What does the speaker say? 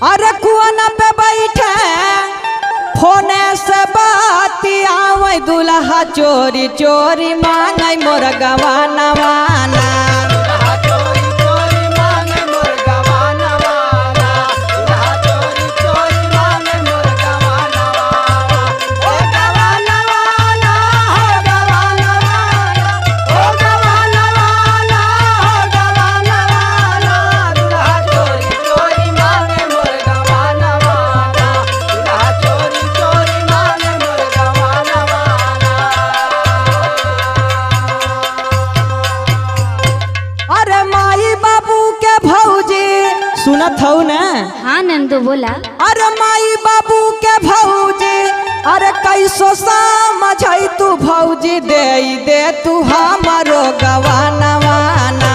अरे कुआना पे बैठे फोने से बाती आवे दुल्हा चोरी चोरी मांगे मोर गवाना वाना। सुनत हूँ ना? हाँ नंदू बोला। अरे माई बाबू के भौजी अरे कैसो समझ तू भौजी दे तू हमारो गवाना वाना।